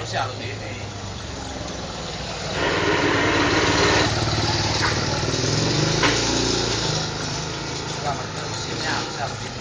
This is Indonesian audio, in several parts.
harusnya harus ini. Mesinnya harus ini.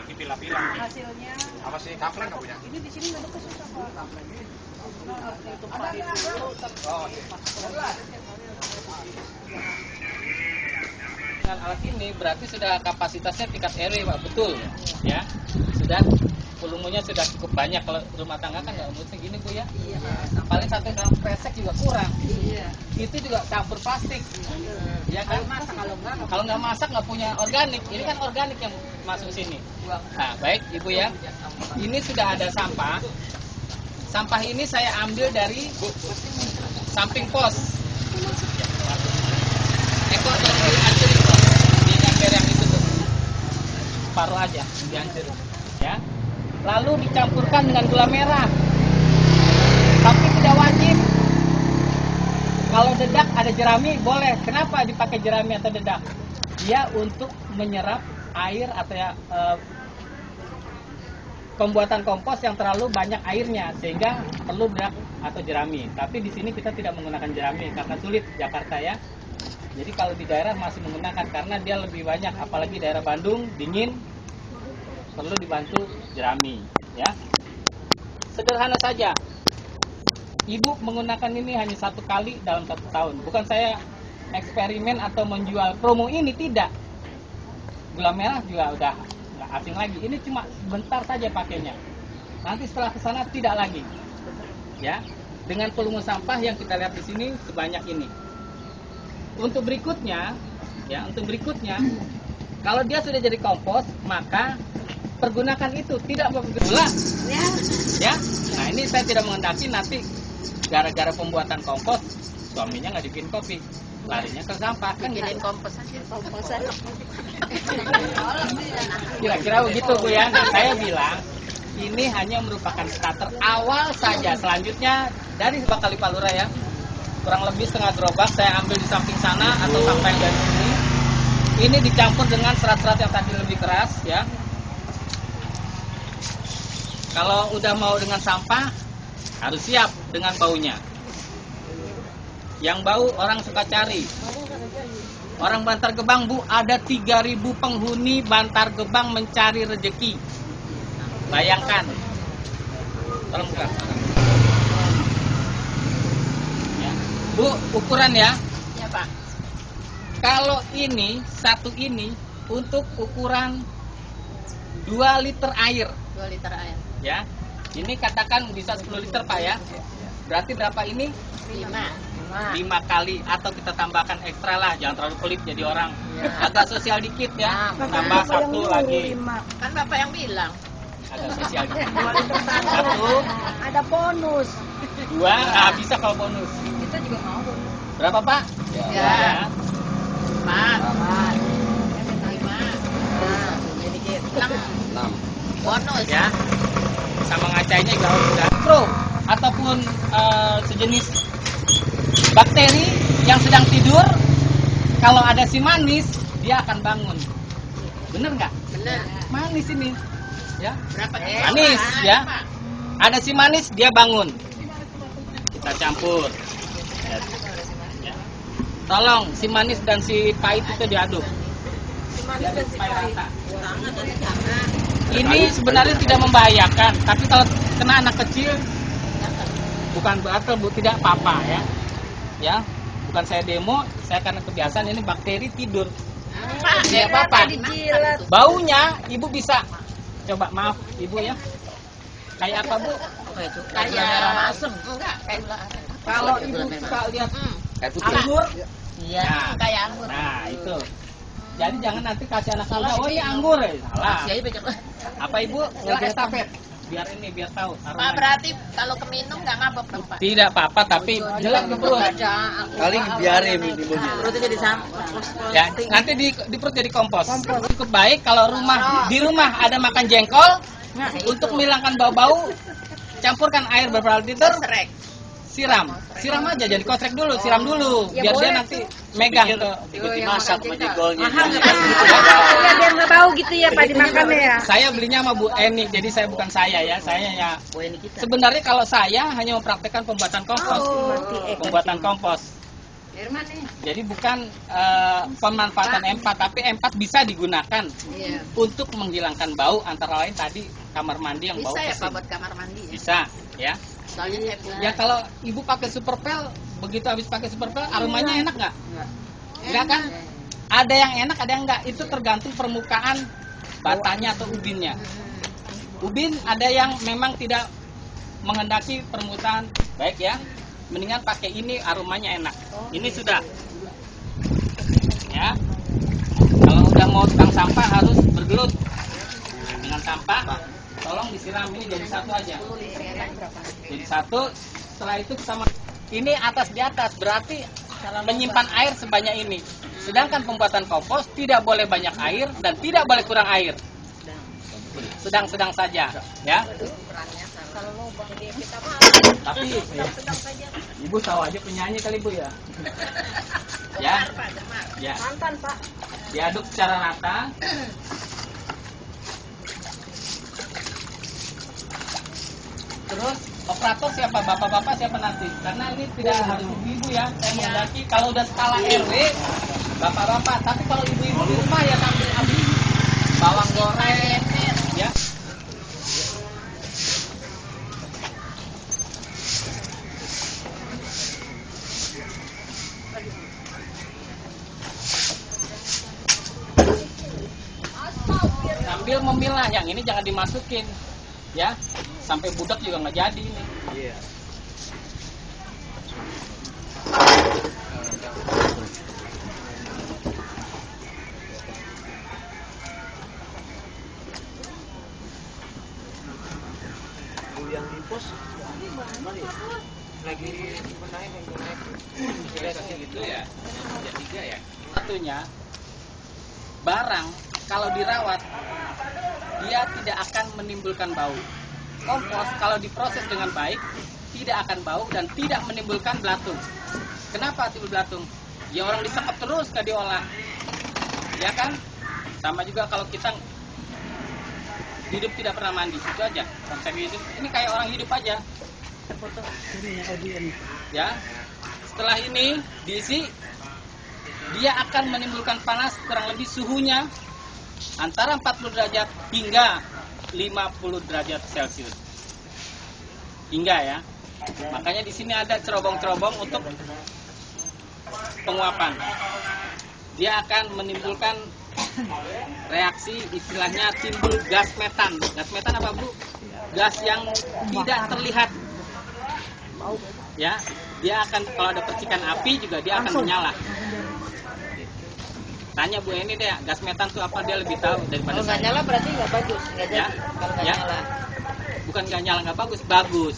Dipilah-pilah. Hasilnya Apa sih kapleng nggak punya? ini di sini bentuknya susah kok. Kapleng ini. Itu padi dulu. Oh, iya. Dengan alat ini berarti sudah kapasitasnya tingkat RW, Pak, betul ya. Sudah volumenya sudah cukup banyak. Kalau rumah tangga kan nggak mesti gini, Bu ya. Iya. Paling satu gram kresek juga kurang. Iya. Itu juga campur plastik. Ya kan? Kalau nggak masak nggak punya organik. Ini kan organik yang masuk sini. Nah, baik Ibu ya. Ini sudah ada sampah. Sampah ini saya ambil dari samping pos. Ekor yang dihancurin, Bos. Di ember yang itu tuh. Paruh aja dihancurin. Ya. Lalu dicampurkan dengan gula merah. Tapi tidak wajib. Kalau dedak ada jerami boleh. Kenapa dipakai jerami atau dedak? Dia untuk menyerap air atau ya, pembuatan kompos yang terlalu banyak airnya sehingga perlu dedak atau jerami. Tapi di sini kita tidak menggunakan jerami karena sulit Jakarta ya. Jadi kalau di daerah masih menggunakan karena dia lebih banyak, apalagi daerah Bandung dingin, perlu dibantu jerami ya. Sederhana saja. Ibu menggunakan ini hanya 1 kali dalam 1 tahun. Bukan saya eksperimen atau menjual promo ini, tidak. Gula merah juga udah nggak asing lagi. Ini cuma sebentar saja pakainya. Nanti setelah kesana tidak lagi. Ya, dengan volume sampah yang kita lihat di sini sebanyak ini. Untuk berikutnya, kalau dia sudah jadi kompos, maka pergunakan itu, tidak gula. Ya. Nah, ini saya tidak mengendaki nanti gara-gara pembuatan kompos suaminya nggak bikin kopi, larinya ke sampah kan gitu. Kompos aja. Kompos aja. Kira-kira begitu Bu ya. Nah, saya bilang ini hanya merupakan starter awal saja. Selanjutnya dari Bakali Palura ya, kurang lebih setengah gerobak saya ambil di samping sana atau sampah yang dari sini. Ini dicampur dengan serat-serat yang tadi lebih keras ya. Kalau udah mau dengan sampah harus siap dengan baunya. Yang bau orang suka cari. Orang Bantar Gebang, Bu, ada 3.000 penghuni Bantar Gebang mencari rezeki. Bayangkan. Tolong buka. Ya. Bu, ukuran ya. Ya, Pak. Kalau ini, satu ini untuk ukuran 2 liter air 2 liter air. ya. Ini katakan bisa 10 liter Pak ya. Berarti berapa ini? 5 kali atau kita tambahkan ekstra lah, jangan terlalu pelit jadi orang. Agak sosial dikit ya. Tambah 1 lagi. Kan Bapak yang bilang. Agak sosial dikit. 1, Ada bonus. 2, nah bisa kalau bonus. Kita juga mau bonus. Berapa Pak? Ya. 4. 5. Sedikit. 6. Bonus Ya. Sama ngacainya juga harus sudah pro ataupun sejenis bakteri yang sedang tidur, kalau ada si manis dia akan bangun. Bener nggak? Bener. Manis ini ya. Berapa kilo? Manis ya. Ada si manis dia bangun. Kita campur ya. Tolong si manis dan si pahit itu diaduk. Diaduk supaya rata. Ini sebenarnya tidak membahayakan, tapi kalau kena anak kecil bukan berarti tidak apa-apa ya. Ya, bukan saya demo, saya karena kebiasaan ini bakteri tidur. Tidak apa-apa. Baunya ibu bisa coba, maaf ibu ya. Kayak apa bu? Kayak asem. Enggak, kayak gula aren. Kalau ibu suka lihat Kayak putih. anggur, Iya, kayak anggur. nah itu. Jadi jangan nanti kasih anak muda, oh ini anggur ya. Salah. Iya, becek. Apa ibu? Coba estafet. Biar ini, biar tahu. Pak, aromanya. berarti kalau keminum nggak ngabok dong, Pak? Tidak apa-apa, tapi jelek ke perut. Kali biarin minumnya. Perutnya jadi Ya, nanti di perut jadi kompos. Cukup baik kalau di rumah ada makan jengkol, untuk menghilangkan bau-bau, campurkan air beberapa liter, siram aja, jadi kotrek dulu, siram dulu, biar dia nanti megang ke. Ikuti masak sama jengkolnya. Ya, biar nggak bau gitu ya, Pak, dimakannya ya. Saya belinya sama Bu Eni, jadi saya bukan saya ya, saya ya. Sebenarnya kalau saya hanya mempraktekkan pembuatan kompos, pembuatan kompos. Jadi bukan pemanfaatan M4, tapi M4 bisa digunakan Iya. untuk menghilangkan bau, antara lain tadi kamar mandi yang bau Bisa ya, Pak, pesing. buat kamar mandi ya? Bisa, ya. Soalnya saya punya. Ya kalau ibu pakai superpel, begitu habis pakai superpel, aromanya enak nggak? Enggak kan? Ada yang enak, ada yang enggak. Itu tergantung permukaan batanya atau ubinnya. Ubin ada yang memang tidak menghendaki permukaan baik ya. Mendingan pakai ini, aromanya enak. Ini sudah. Ya. Kalau udah mau tukang sampah harus bergelut dengan sampah. Tolong disiram, ini jadi satu aja. Jadi satu. Setelah itu sama ini atas di atas, berarti menyimpan air sebanyak ini. Sedangkan pembuatan kompos tidak boleh banyak air dan tidak boleh kurang air. Sedang-sedang saja, ya. Tapi ya, ibu tahu aja penyanyi kali ibu ya. Ya. Ya. Mantan, Pak. Diaduk secara rata. Terus operator siapa? Bapak-bapak siapa nanti? Karena ini tidak harus ibu-ibu ya. Saya menghendaki kalau udah skala RW, bapak-bapak. Tapi kalau ibu-ibu di rumah ya sambil ambil bawang goreng, ya. Sambil memilah, yang ini jangan dimasukin, ya. Sampai budak juga nggak jadi ini. Iya. Yang di pos lagi benahin yang naik. Gitu ya. Tiga ya. Satunya barang kalau dirawat dia tidak akan menimbulkan bau. Kompos kalau diproses dengan baik tidak akan bau dan tidak menimbulkan belatung. Kenapa timbul belatung? Ya orang disekap terus nggak diolah, ya kan? Sama juga kalau kita hidup tidak pernah mandi, itu aja konsep hidup. Ini kayak orang hidup aja. Ya, setelah ini diisi, dia akan menimbulkan panas kurang lebih suhunya antara 40 derajat hingga 50 derajat Celcius. Hingga ya. Makanya di sini ada cerobong-cerobong untuk penguapan. Dia akan menimbulkan reaksi istilahnya timbul gas metan. Gas metan apa Bu? Gas yang tidak terlihat. Ya, dia akan kalau ada percikan api juga dia akan menyala. Tanya Bu Eni deh, gas metan itu apa, dia lebih tahu daripada Kalau nggak saya. nyala berarti nggak bagus, nggak jadi. Ya. Kalau nggak Ya. nyala. Bukan nggak nyala nggak bagus, bagus.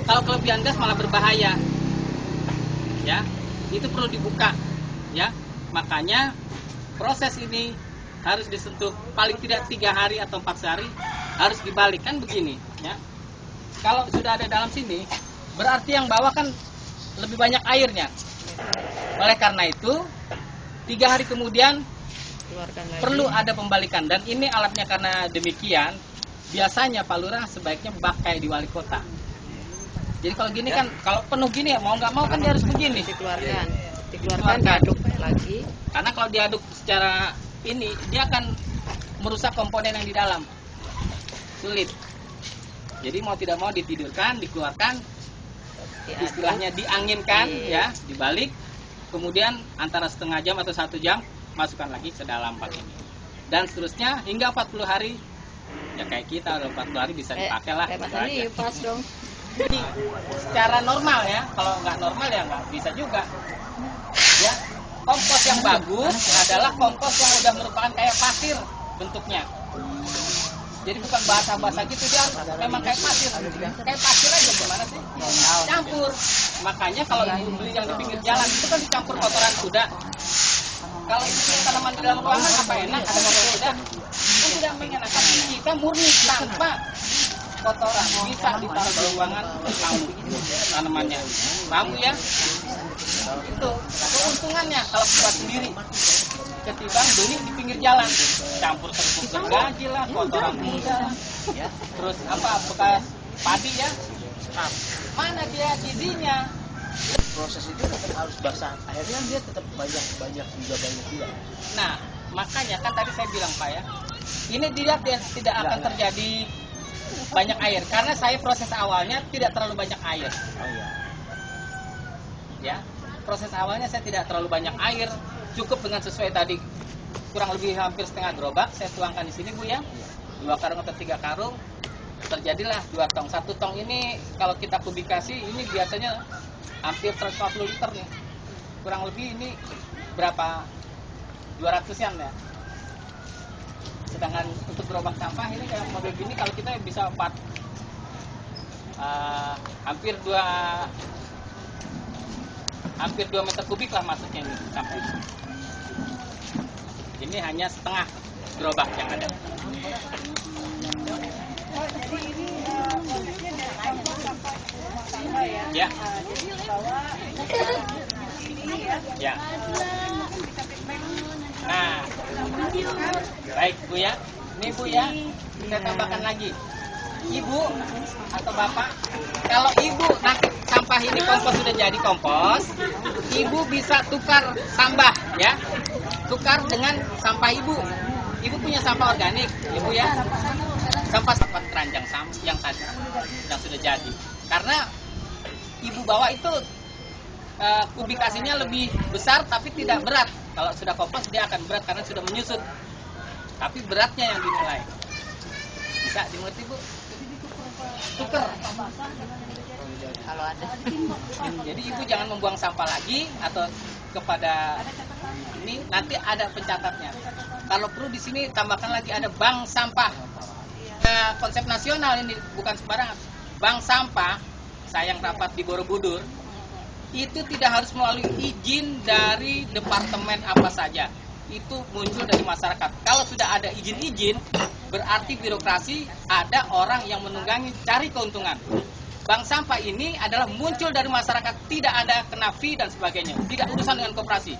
Kalau kelebihan gas malah berbahaya. Ya, itu perlu dibuka. Ya, makanya proses ini harus disentuh paling tidak 3 hari atau 4 hari harus dibalik kan begini. Ya, kalau sudah ada dalam sini berarti yang bawah kan lebih banyak airnya. Oleh karena itu 3 hari kemudian Keluarkan lagi. perlu ada pembalikan, dan ini alatnya. Karena demikian biasanya Pak Lurah sebaiknya bak kayak di wali kota. Jadi kalau gini kan, kalau penuh gini ya mau nggak mau kan dia harus begini. Dikeluarkan, Dikeluarkan. diaduk lagi. Karena kalau diaduk secara ini dia akan merusak komponen yang di dalam. Sulit. Jadi mau tidak mau ditidurkan, dikeluarkan, Diaduk. istilahnya dianginkan, Iya. ya, dibalik. Kemudian antara setengah jam atau 1 jam masukkan lagi ke dalam bak ini. Dan seterusnya hingga 40 hari. Ya kayak kita udah 40 hari bisa dipakai lah. Mas gitu Ani aja. pas dong. Jadi secara normal ya, kalau nggak normal ya nggak bisa juga. Ya, kompos yang bagus adalah kompos yang udah merupakan kayak pasir bentuknya. Jadi bukan basah-basah gitu, dia harus memang kayak pasir. Kayak pasir aja gimana sih? Campur. Makanya kalau ibu beli yang di pinggir jalan itu kan dicampur kotoran kuda. Kalau ibu beli tanaman di dalam ruangan apa enak ada kotoran kuda? Kan tidak mengenakan. Kita murni tanpa kotoran bisa ditaruh di ruangan kamu tanamannya. Paham Bu, ya? Itu keuntungannya kalau buat sendiri ketimbang beli di pinggir jalan, campur terpuk gergaji lah, kotoran kuda, ya, terus apa bekas padi ya. Nah, mana dia gizinya? Proses itu tetap harus basah. Akhirnya dia tetap banyak juga. Nah, makanya kan tadi saya bilang Pak ya, ini tidak akan terjadi banyak air karena saya proses awalnya tidak terlalu banyak air. Oh iya. Ya, proses awalnya saya tidak terlalu banyak air, cukup dengan sesuai tadi kurang lebih hampir setengah gerobak saya tuangkan di sini Bu ya, 2 karung atau 3 karung, terjadilah 2 tong. 1 tong ini kalau kita kubikasi ini biasanya hampir 150 liter nih, kurang lebih ini berapa 200-an ya. Sedangkan untuk gerobak sampah ini kayak model gini kalau kita bisa hampir 2 meter kubik lah masuknya ini sampai. Ini hanya setengah gerobak yang ada. Jadi ini konsepnya dari sampah rumah tangga ya. Ya. Jadi bawa ini ya. Ya. Nah, baik Bu ya. Ini Bu ya, kita tambahkan lagi. Ibu atau Bapak, kalau Ibu nanti sampah ini kompos sudah jadi kompos, Ibu bisa tukar tambah ya. Tukar dengan sampah Ibu. Ibu punya sampah organik, Ibu ya. Sampah keranjang yang tadi yang sudah jadi. Karena Ibu bawa itu kubikasinya lebih besar tapi tidak berat. Kalau sudah kompos dia akan berat karena sudah menyusut. Tapi beratnya yang dinilai. Bisa dimengerti Bu? Tuker. Kalau ada. Jadi Ibu jangan membuang sampah lagi atau kepada ini nanti ada pencatatnya. Kalau perlu di sini tambahkan lagi ada bank sampah. Konsep nasional ini bukan sembarangan. Bank sampah saya yang rapat di Borobudur itu tidak harus melalui izin dari departemen apa saja. Itu muncul dari masyarakat. Kalau sudah ada izin-izin, berarti birokrasi ada orang yang menunggangi cari keuntungan. Bank sampah ini adalah muncul dari masyarakat, tidak ada kena fee dan sebagainya, tidak urusan dengan koperasi.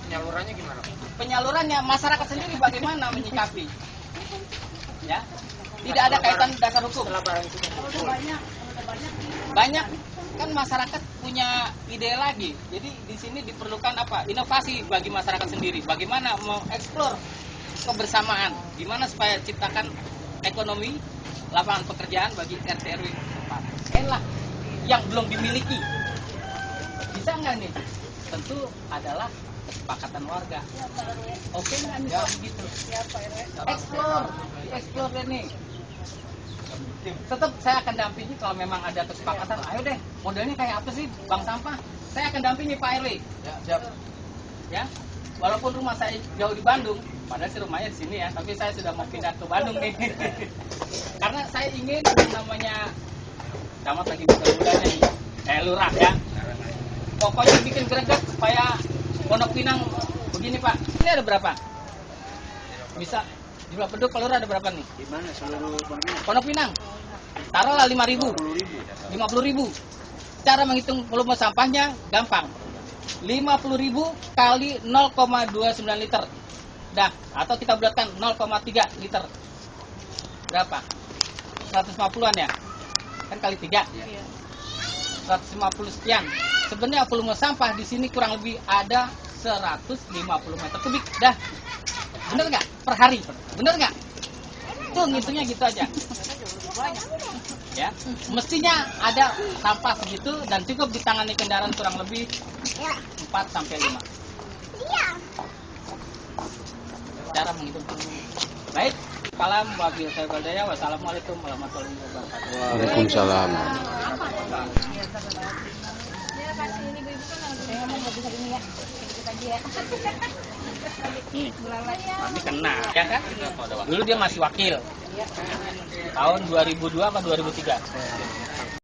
Penyalurannya gimana? Penyalurannya masyarakat sendiri bagaimana menyikapi, ya, tidak ada kaitan dasar hukum. Banyak kan masyarakat punya ide lagi. Jadi di sini diperlukan apa? Inovasi bagi masyarakat sendiri. Bagaimana mau eksplor kebersamaan? Gimana supaya ciptakan ekonomi, lapangan pekerjaan bagi RT RW tempat. Enak yang belum dimiliki. Bisa nggak nih? Tentu adalah kesepakatan warga. Ya, Pak RW. Oke nggak nih kalau begitu? Ya, Pak RW. Explore deh nih. Tetap saya akan dampingi kalau memang ada kesepakatan. Ayo deh, modelnya kayak apa sih bank sampah? Saya akan dampingi Pak RW. Ya, siap. Ya, walaupun rumah saya jauh di Bandung, padahal sih rumahnya di sini ya, tapi saya sudah mau pindah ke Bandung nih. Karena saya ingin yang namanya camat lagi muda-mudanya nih, lurah ya. Pokoknya bikin greget supaya Pondok Pinang begini Pak. Ini ada berapa? Bisa jumlah penduduk Pak Lurah ada berapa nih? Di mana seluruh Pondok Pondok Pinang. Taruhlah 5.000. 50.000. Cara menghitung volume sampahnya gampang. 50.000 kali 0,29 liter. Dah, atau kita bulatkan 0,3 liter. Berapa? 150-an ya? Kan kali 3. Iya. 150 sekian. Sebenarnya volume sampah di sini kurang lebih ada 150 meter kubik. Dah. Bener nggak? Per hari. Bener nggak? Tuh ngitungnya gitu aja. Ya, mestinya ada sampah segitu dan cukup ditangani kendaraan kurang lebih 4 sampai 5. Cara menghitung volume. Baik. Salam wabil saya. Wassalamualaikum warahmatullahi wabarakatuh. Waalaikumsalam. Ya, kasih ini ibu-ibu kan nggak bisa ini ya. Sedikit aja ya. Nih, Bulanan ya. nanti kena, ya kan? Dulu dia masih wakil. Tahun 2002 apa 2003?